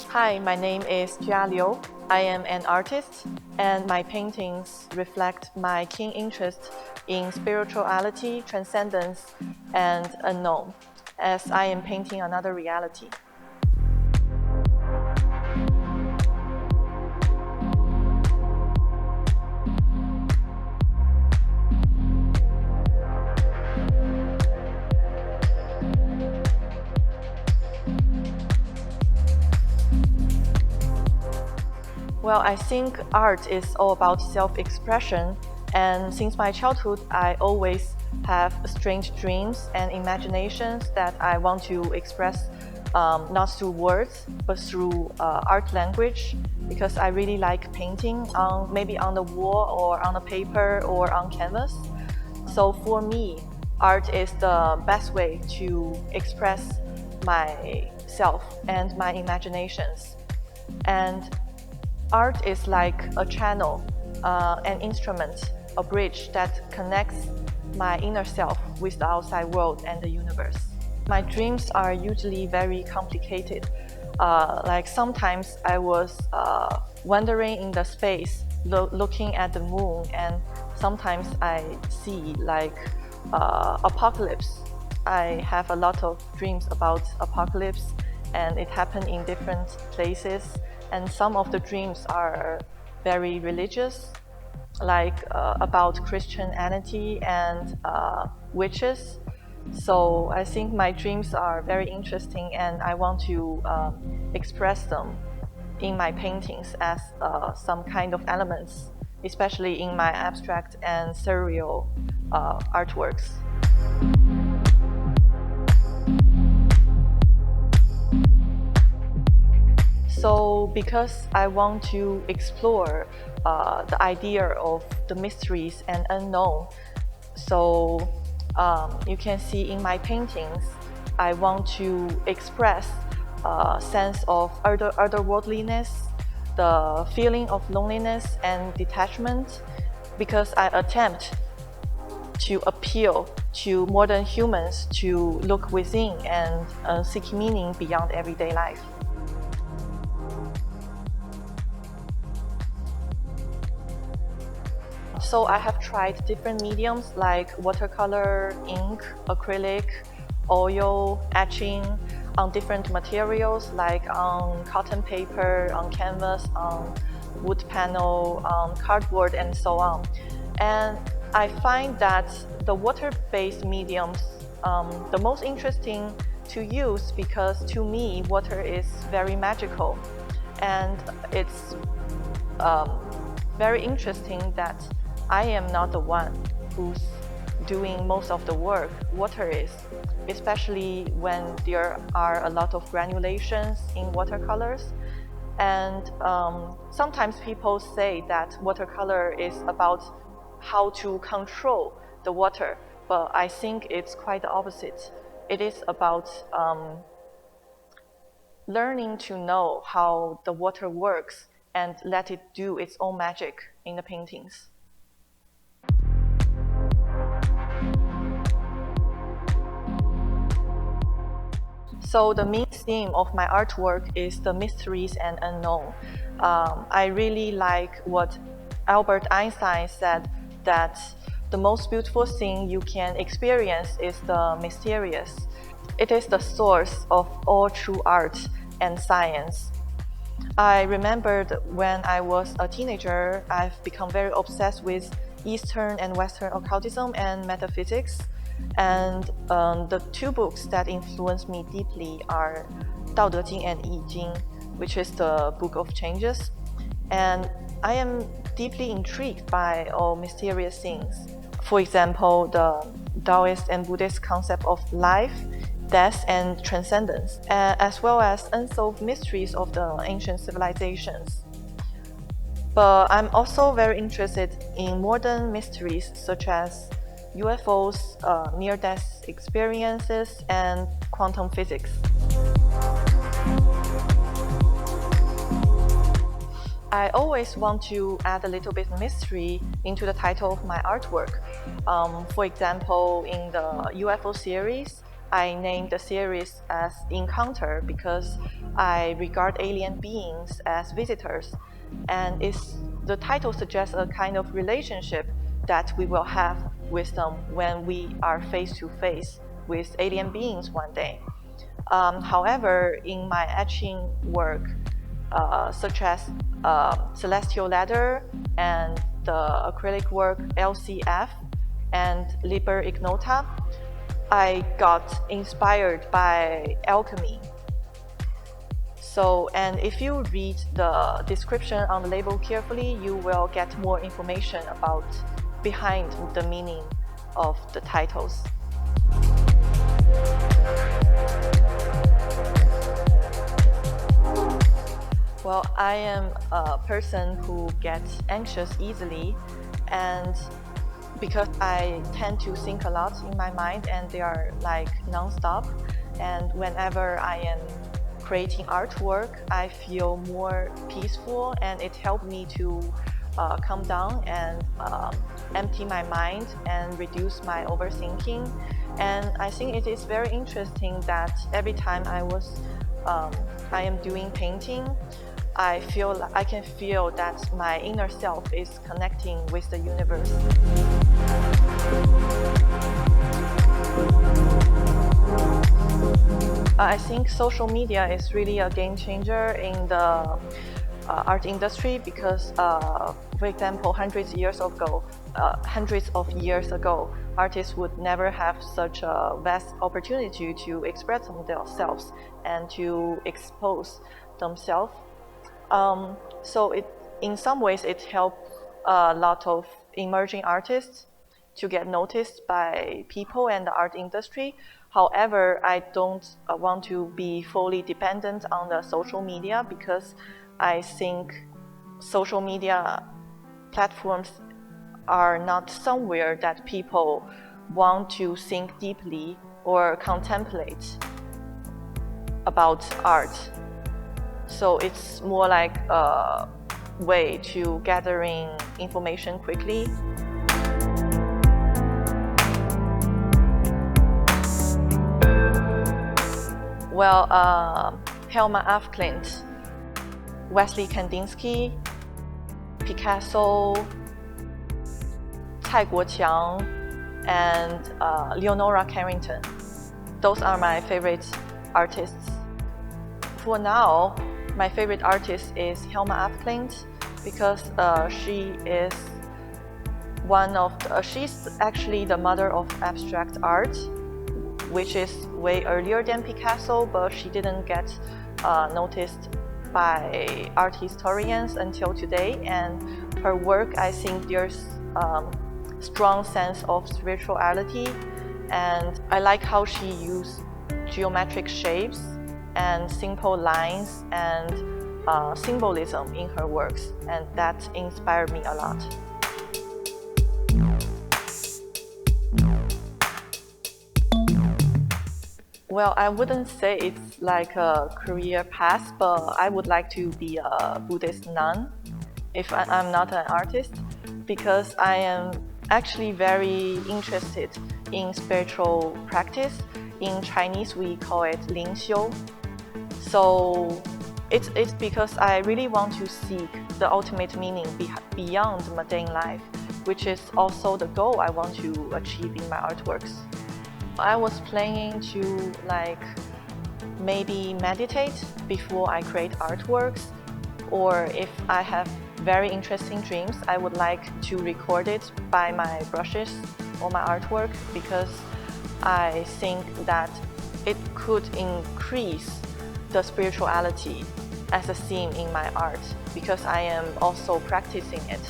Hi, my name is Jia Liu. I am an artist, and my paintings reflect my keen interest in spirituality, transcendence, and unknown, as I am painting another reality. Well, I think art is all about self-expression, and since my childhood, I always have strange dreams and imaginations that I want to express not through words, but through art language, because I really like painting maybe on the wall or on a paper or on canvas. So for me, art is the best way to express myself and my imaginations. And art is like a channel, an instrument, a bridge that connects my inner self with the outside world and the universe. My dreams are usually very complicated. Like sometimes I was wandering in the space, looking at the moon, and sometimes I see like apocalypse. I have a lot of dreams about apocalypse, and it happened in different places. And some of the dreams are very religious, like about Christianity and witches. So I think my dreams are very interesting, and I want to express them in my paintings as some kind of elements, especially in my abstract and surreal artworks. So because I want to explore the idea of the mysteries and unknown, so you can see in my paintings, I want to express a sense of otherworldliness, the feeling of loneliness and detachment, because I attempt to appeal to modern humans to look within and seek meaning beyond everyday life. So I have tried different mediums like watercolor, ink, acrylic, oil, etching on different materials like on cotton paper, on canvas, on wood panel, on cardboard, and so on. And I find that the water-based mediums the most interesting to use, because to me water is very magical, and it's very interesting that I am not the one who's doing most of the work. Water is, especially when there are a lot of granulations in watercolors. And sometimes people say that watercolor is about how to control the water, but I think it's quite the opposite. It is about learning to know how the water works and let it do its own magic in the paintings. So the main theme of my artwork is the mysteries and unknown. I really like what Albert Einstein said, that the most beautiful thing you can experience is the mysterious. It is the source of all true art and science. I remembered when I was a teenager, I've become very obsessed with Eastern and Western occultism and metaphysics. And the two books that influenced me deeply are Dao De Jing and Yi Jing, which is the Book of Changes. And I am deeply intrigued by all mysterious things. For example, the Taoist and Buddhist concept of life, death, and transcendence, as well as unsolved mysteries of the ancient civilizations. But I'm also very interested in modern mysteries such as UFOs, near-death experiences, and quantum physics. I always want to add a little bit mystery into the title of my artwork. For example, in the UFO series, I named the series as Encounter because I regard alien beings as visitors, and the title suggests a kind of relationship that we will have with them when we are face to face with alien beings one day. However, in my etching work, such as Celestial Ladder and the acrylic work LCF and Liber Ignota, I got inspired by alchemy. So, and if you read the description on the label carefully, you will get more information about behind the meaning of the titles. Well, I am a person who gets anxious easily, and because I tend to think a lot in my mind and they are like non-stop, and whenever I am creating artwork, I feel more peaceful, and it helped me to calm down and empty my mind and reduce my overthinking. And I think it is very interesting that every time I am doing painting, I can feel that my inner self is connecting with the universe. I think social media is really a game changer in the art industry because, for example, hundreds of years ago, artists would never have such a vast opportunity to express themselves and to expose themselves. So in some ways, it helped a lot of emerging artists to get noticed by people and the art industry. However, I don't want to be fully dependent on the social media because I think social media platforms are not somewhere that people want to think deeply or contemplate about art. So it's more like a way to gathering information quickly. Well, Helma af Klint, Wesley Kandinsky, Picasso, Cai Guoqiang, and Leonora Carrington. Those are my favorite artists. For now, my favorite artist is Helma af Klint because she is she's actually the mother of abstract art, which is way earlier than Picasso, but she didn't get noticed by art historians until today. And her work, I think there's strong sense of spirituality, and I like how she used geometric shapes and simple lines and symbolism in her works, and that inspired me a lot. Well, I wouldn't say it's like a career path, but I would like to be a Buddhist nun if I'm not an artist, because I am actually very interested in spiritual practice. In Chinese, we call it Ling Xiu. So it's because I really want to seek the ultimate meaning beyond mundane life, which is also the goal I want to achieve in my artworks. I was planning to maybe meditate before I create artworks, or if I have very interesting dreams, I would like to record it by my brushes or my artwork, because I think that it could increase the spirituality as a theme in my art, because I am also practicing it.